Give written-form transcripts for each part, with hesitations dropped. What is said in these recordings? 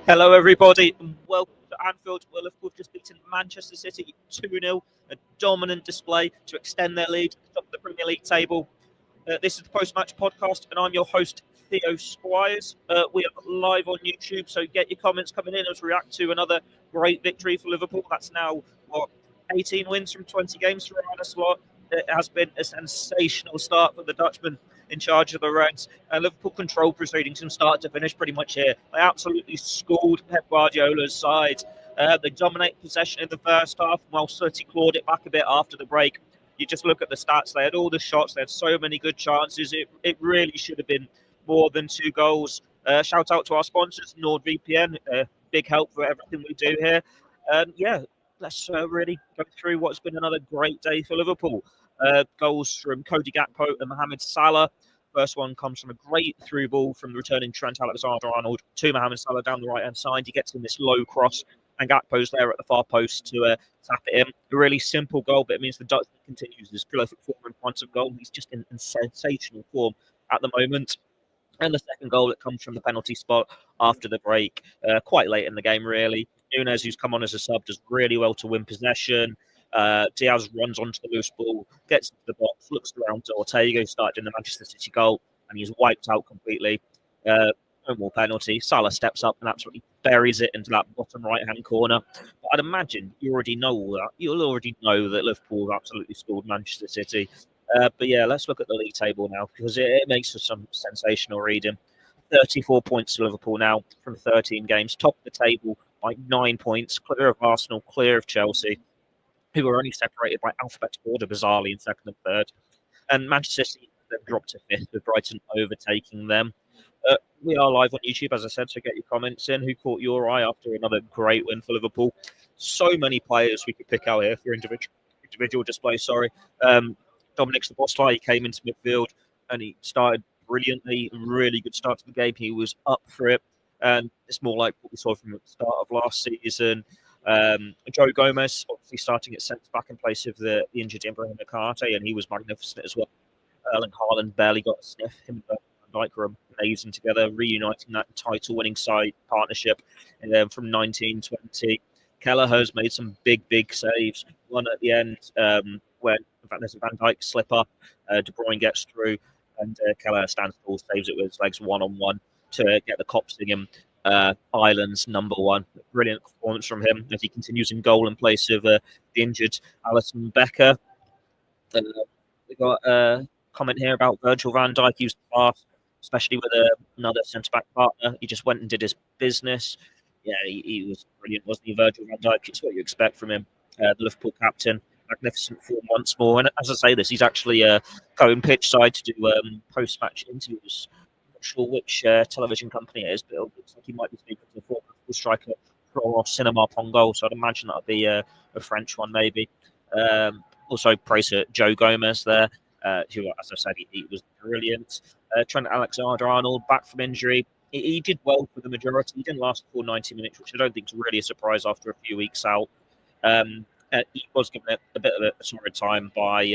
Hello, everybody, and welcome to Anfield, where Liverpool have just beaten Manchester City 2-0, a dominant display to extend their lead to the top of the Premier League table. This is the post-match podcast, and I'm your host, Theo Squires. We are live on YouTube, so get your comments coming in as we react to another great victory for Liverpool. That's now, 18 wins from 20 games for Arne Slot. It has been a sensational start for the Dutchman in charge of the Reds. Liverpool control proceedings from start to finish pretty much here. They absolutely schooled Pep Guardiola's side. They dominated possession in the first half, while City clawed it back a bit after the break. You just look at the stats. They had all the shots. They had so many good chances. It really should have been more than 2 goals. Shout out to our sponsors, NordVPN. Big help for everything we do here. Let's really go through what's been another great day for Liverpool. Goals from Cody Gakpo and Mohamed Salah. First one comes from a great through ball from the returning Trent Alexander-Arnold to Mohamed Salah down the right-hand side. He gets in this low cross, and Gakpo's there at the far post to tap it in. A really simple goal, but it means the Dutchman continues his prolific form in front of goal. He's just in sensational form at the moment. And the second goal, it comes from the penalty spot after the break, quite late in the game, really. Nunes, who's come on as a sub, does really well to win possession. Diaz runs onto the loose ball, gets into the box, looks around to Ortega, who started in the Manchester City goal, and he's wiped out completely. No more penalty. Salah steps up and absolutely buries it into that bottom right-hand corner. But I'd imagine you already know all that. You'll already know that Liverpool have absolutely scored Manchester City. But yeah, let's look at the league table now, because it makes for some sensational reading. 34 points to Liverpool now from 13 games. Top of the table by 9 points. Clear of Arsenal, clear of Chelsea, who are only separated by alphabetical order, bizarrely, in second and third. And Manchester City have dropped to fifth, with Brighton overtaking them. We are live on YouTube, as I said, so get your comments in. Who caught your eye after another great win for Liverpool? So many players we could pick out here for individual display. Dominic Szoboszlai, he came into midfield and he started brilliantly. Really good start to the game. He was up for it, and it's more like what we saw from the start of last season. Joe Gomez, obviously starting at centre back in place of the injured Ibrahim Konate, and he was magnificent as well. Erling Haaland barely got a sniff. Him and Van Dijk were amazing together, reuniting that title-winning side partnership from 1920. Kelleher's made some big saves. One at the end when, in fact, there's a Van Dijk slip up. De Bruyne gets through, and Kelleher stands tall, saves it with his legs one-on-one to get the Kop singing. Ireland's number one. Brilliant performance from him as he continues in goal in place of the injured Alisson Becker. We got a comment here about Virgil van Dijk. He was fast, especially with another centre-back partner. He just went and did his business. Yeah, he was brilliant, wasn't he, Virgil van Dijk? It's what you expect from him, the Liverpool captain. Magnificent form once more. And as I say this, he's actually going pitch side to do post-match interviews. Not sure which television company it is, but it looks like he might be speaking to the former striker Florent Cinema Pongo, so I'd imagine that would be a French one, maybe. Also, praise to Joe Gomez there, who, as I said, he was brilliant. Trent Alexander-Arnold, back from injury. He did well for the majority. He didn't last for 90 minutes, which I don't think is really a surprise after a few weeks out. He was given a bit of a sorry time by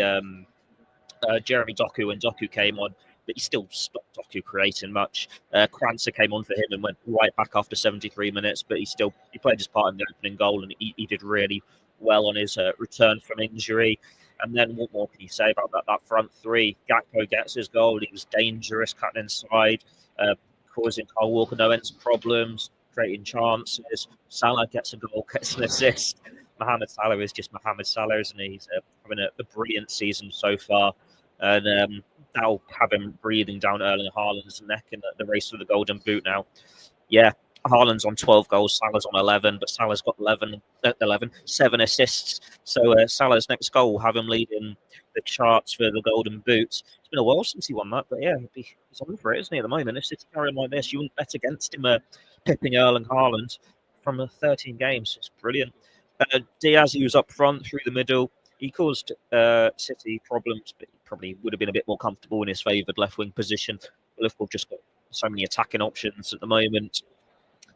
Jeremy Doku when Doku came on, but he still stopped Doku creating much. Kranjcar came on for him and went right back after 73 minutes, but he played his part in the opening goal, and he did really well on his return from injury. And then what more can you say about that front three? Gakpo gets his goal. He was dangerous, cutting inside, causing Kyle Walker no ends of problems, creating chances. Salah gets a goal, gets an assist. Mohamed Salah is just Mohamed Salah, isn't he? He's having a brilliant season so far. And that'll have him breathing down Erling Haaland's neck in the race for the Golden Boot now. Yeah, Haaland's on 12 goals, Salah's on 11, but Salah's got 7 assists. So Salah's next goal will have him leading the charts for the Golden Boot. It's been a while since he won that, but yeah, he's on for it, isn't he, at the moment? If City carry on like this, you wouldn't bet against him pipping Erling Haaland from 13 games. It's brilliant. Diaz, he was up front through the middle. He caused City problems, but he probably would have been a bit more comfortable in his favoured left-wing position. Liverpool just got so many attacking options at the moment.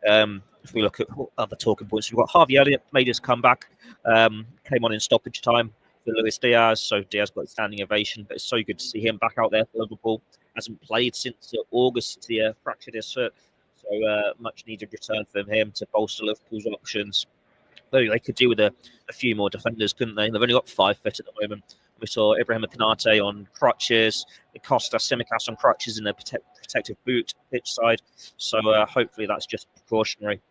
If we look at other talking points, we've got Harvey Elliott made his comeback, came on in stoppage time for Luis Diaz, so Diaz got a standing ovation, but it's so good to see him back out there for Liverpool. Hasn't played since August, he fractured his foot, So much needed return from him to bolster Liverpool's options. Though they could do with a few more defenders, couldn't they? They've only got 5 fit at the moment. We saw Ibrahim Konate on crutches, Costa Simicas on crutches in a protective boot pitch side. So hopefully that's just precautionary.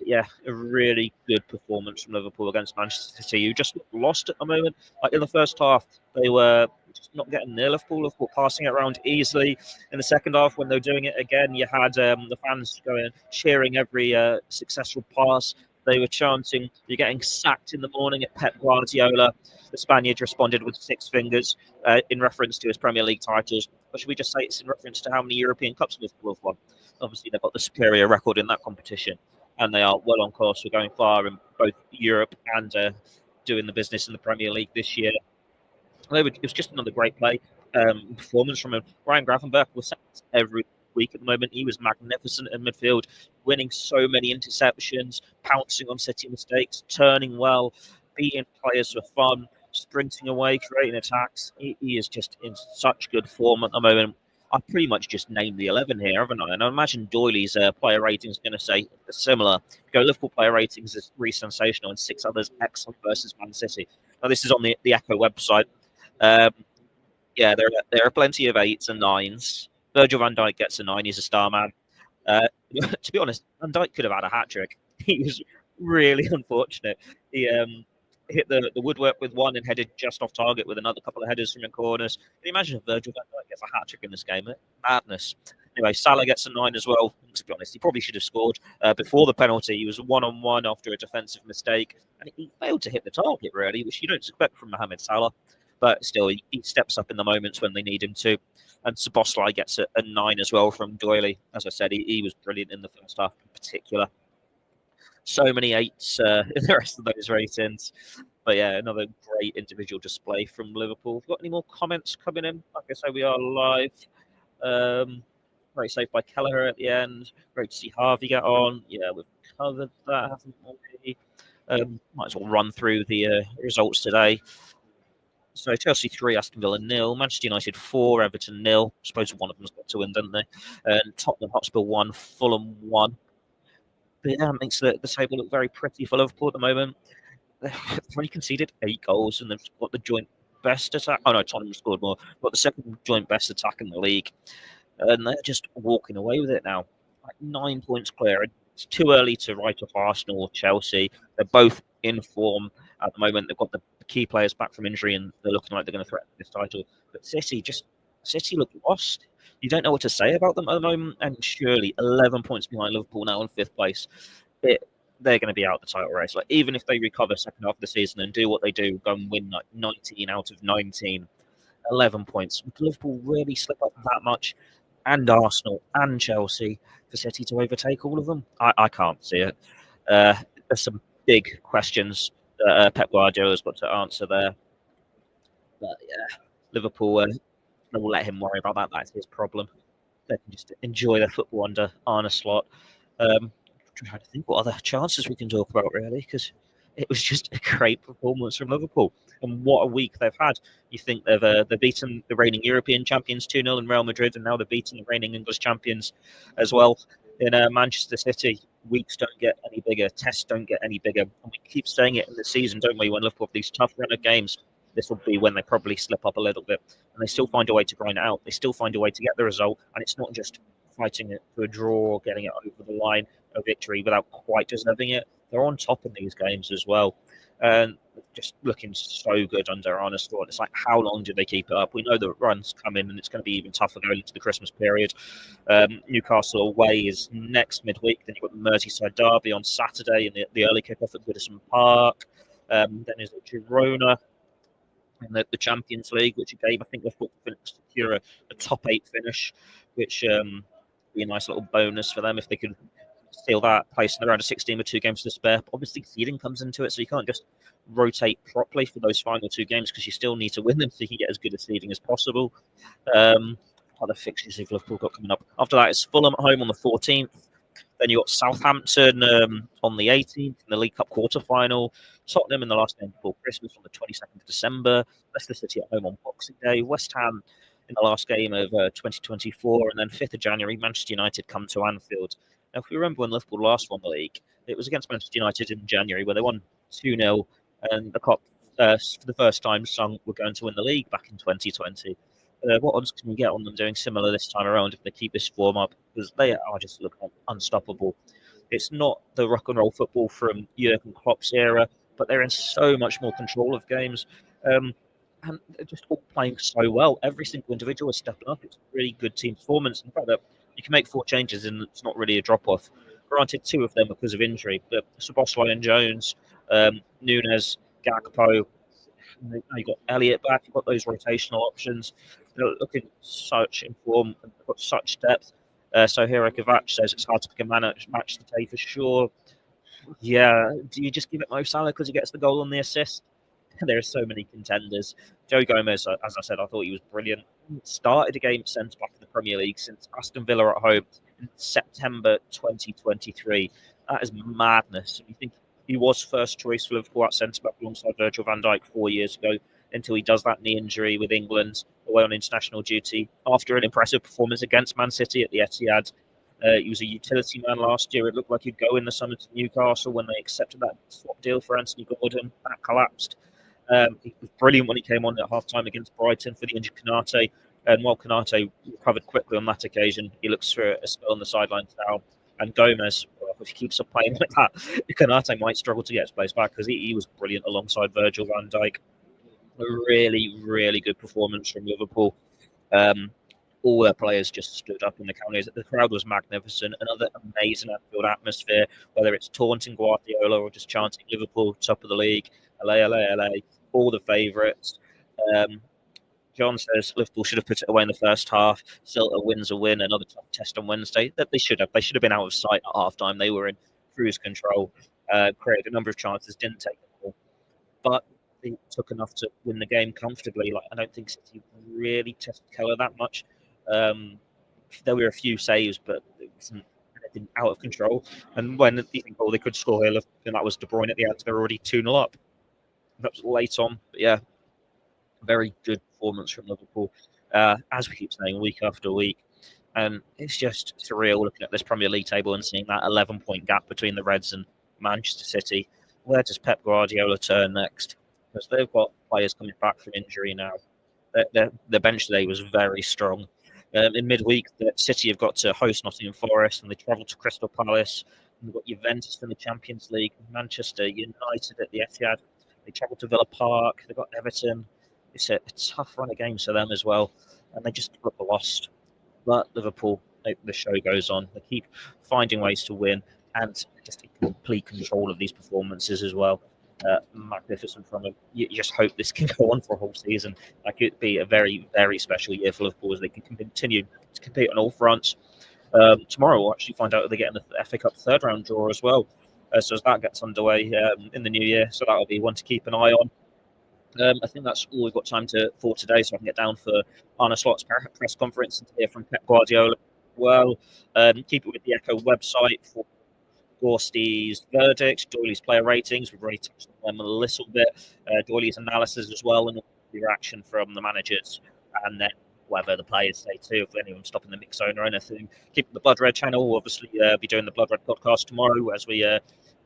Yeah, a really good performance from Liverpool against Manchester City, who just lost at the moment. Like in the first half, they were just not getting near Liverpool passing it around easily. In the second half, when they were doing it again, you had the fans going cheering every successful pass. They were chanting, "You're getting sacked in the morning" at Pep Guardiola. The Spaniard responded with 6 fingers in reference to his Premier League titles. Or should we just say it's in reference to how many European Cups Liverpool have won? Obviously, they've got the superior record in that competition, and they are well on course for going far in both Europe and doing the business in the Premier League this year. It was just another great performance from him. Ryan Gravenberch was every week at the moment. He was magnificent in midfield, winning so many interceptions, pouncing on City mistakes, turning well, beating players for fun, sprinting away, creating attacks. He is just in such good form at the moment. I pretty much just named the 11 here, haven't I? And I imagine Doyley's player rating is going to say similar. Go Liverpool player ratings is really sensational, and 6 others excellent versus Man City. Now, this is on the Echo website. Yeah, there are plenty of 8s and 9s. Virgil van Dijk gets a 9. He's a star man. To be honest, Van Dijk could have had a hat trick. He was really unfortunate. He hit the woodwork with one and headed just off target with another couple of headers from the corners. Can you imagine if Virgil van Dijk gets a hat trick in this game? Madness. Anyway, Salah gets a 9 as well. Let's be honest, he probably should have scored before the penalty. He was 1-on-1 after a defensive mistake, and he failed to hit the target, really, which you don't expect from Mohamed Salah. But still, he steps up in the moments when they need him to. And Szoboszlai gets a 9 as well from Doyley. As I said, he was brilliant in the first half in particular. So many 8s in the rest of those ratings. But yeah, another great individual display from Liverpool. Got any more comments coming in? Like I say, we are live. Great save by Kelleher at the end. Great to see Harvey get on. Yeah, we've covered that, haven't we? Might as well run through the results today. So Chelsea 3, Aston Villa 0, Manchester United 4, Everton 0. I suppose one of them's got to win, didn't they? And Tottenham Hotspur 1, Fulham 1. But yeah, it makes the table look very pretty for Liverpool at the moment. They've only conceded 8 goals, and they've got the joint best attack. Oh no, Tottenham scored more. Got the second joint best attack in the league, and they're just walking away with it now. Like 9 points clear. It's too early to write off Arsenal or Chelsea. They're both in form at the moment. They've got the key players back from injury, and they're looking like they're going to threaten this title. But City look lost. You don't know what to say about them at the moment, and surely 11 points behind Liverpool now in 5th place. They're going to be out of the title race. Like, even if they recover second half of the season and do what they do, go and win like 19 out of 19, 11 points. Would Liverpool really slip up that much? And Arsenal and Chelsea for City to overtake all of them? I can't see it. There's some big questions that Pep Guardiola's got to answer there. But yeah, Liverpool, they will let him worry about that. That's his problem. They can just enjoy their football under Arne Slot. Trying to think what other chances we can talk about, really, because it was just a great performance from Liverpool. And what a week they've had. You think they've beaten the reigning European champions 2-0 in Real Madrid, and now they've beaten the reigning English champions as well in Manchester City. Weeks don't get any bigger. Tests don't get any bigger. And we keep saying it in the season, don't we, when Liverpool have these tough run of games. This will be when they probably slip up a little bit. And they still find a way to grind it out. They still find a way to get the result. And it's not just fighting it to a draw, getting it over the line, a victory without quite deserving it. They're on top in these games as well. And just looking so good under Arne Slot. It's like, how long do they keep it up? We know that runs come in, and it's going to be even tougher going into the Christmas period. Newcastle away is next midweek. Then you've got the Merseyside derby on Saturday in the early kickoff at Goodison Park. Then there's Girona in the Champions League, which again, I think they've got to secure a top 8 finish, which be a nice little bonus for them if they could steal that place in the round of 16 with 2 games to spare. Obviously, seeding comes into it, so you can't just rotate properly for those final 2 games because you still need to win them so you can get as good a seeding as possible. Other fixtures have Liverpool got coming up. After that, it's Fulham at home on the 14th. Then you've got Southampton on the 18th in the League Cup quarter-final. Tottenham in the last game before Christmas on the 22nd of December. Leicester City at home on Boxing Day. West Ham in the last game of 2024, and then 5th of January, Manchester United come to Anfield. Now, if we remember when Liverpool last won the league, it was against Manchester United in January, where they won 2-0, and the Kop, for the first time, sung we're going to win the league back in 2020. What odds can you get on them doing similar this time around if they keep this form up? Because they are just looking unstoppable. It's not the rock and roll football from Jurgen Klopp's era, but they're in so much more control of games. And they're just all playing so well. Every single individual is stepping up. It's a really good team performance. In fact, that you can make 4 changes and it's not really a drop-off. Granted, 2 of them because of injury, but Szoboszlai and Jones, Nunes, Gakpo, now you've got Elliott back, you've got those rotational options. They're looking such in form and they've got such depth. So Hero Kovac says it's hard to pick a match today for sure. Yeah, do you just give it Mo Salah because he gets the goal and the assist? There are so many contenders. Joe Gomez, as I said, I thought he was brilliant. Started a game centre-back in the Premier League since Aston Villa at home in September 2023. That is madness. You think he was first choice for Liverpool at centre-back alongside Virgil van Dijk 4 years ago until he does that knee injury with England away on international duty after an impressive performance against Man City at the Etihad. He was a utility man last year. It looked like he'd go in the summer to Newcastle when they accepted that swap deal for Anthony Gordon. That collapsed. He was brilliant when he came on at half-time against Brighton for the injured Konate. And while Konate recovered quickly on that occasion, he looks for a spell on the sidelines now. And Gomez, well, if he keeps up playing like that, Konate might struggle to get his place back because he was brilliant alongside Virgil van Dijk. A really, really good performance from Liverpool. All their players just stood up in the counties. The crowd was magnificent. Another amazing Anfield atmosphere, whether it's taunting Guardiola or just chanting Liverpool, top of the league, LA, LA, LA, all the favourites. John says Liverpool should have put it away in the first half. Still, a win's a win. Another tough test on Wednesday. That they should have. They should have been out of sight at half time. They were in cruise control, created a number of chances, didn't take them all. But they took enough to win the game comfortably. Like I don't think City really tested Keller that much. There were a few saves, but it wasn't anything out of control. And when you think, oh, they could score here, and that was De Bruyne at the end, they're already 2-0 up. That was late on, but yeah, very good performance from Liverpool, as we keep saying, week after week. And it's just surreal looking at this Premier League table and seeing that 11-point gap between the Reds and Manchester City. Where does Pep Guardiola turn next? Because they've got players coming back from injury now. Their bench today was very strong. In midweek, the City have got to host Nottingham Forest and they travel to Crystal Palace. And they've got Juventus in the Champions League, Manchester United at the Etihad. They travel to Villa Park. They've got Everton. It's a tough run of games for them as well. And they just look lost. But Liverpool, the show goes on. They keep finding ways to win and just in complete control of these performances as well. Magnificent from them. You just hope this can go on for a whole season. Like it'd be a very, very special year for Liverpool as they can continue to compete on all fronts. Tomorrow we'll actually find out if they get in the FA Cup third round draw as well. So as that gets underway in the new year, so that'll be one to keep an eye on. I think that's all we've got time for today, so I can get down for Arne Slot's press conference and to hear from Pep Guardiola as well. Keep it with the Echo website for Gorsty's verdict, Doyley's player ratings. We've already touched on them a little bit. Doyley's analysis as well, and the reaction from the managers, and then whatever the players say too, if anyone stopping the mix zone or anything. Keep the Blood Red channel. We'll obviously be doing the Blood Red podcast tomorrow as we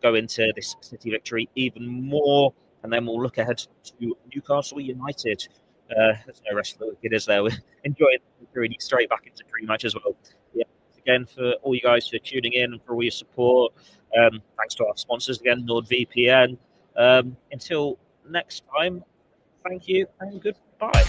go into this City victory even more. And then we'll look ahead to Newcastle United. There's no rest of the week. It is there. We're enjoying really straight back into pre-match as well. Yeah. Again, for all you guys for tuning in and for all your support. Thanks to our sponsors again, NordVPN. Until next time, thank you and goodbye.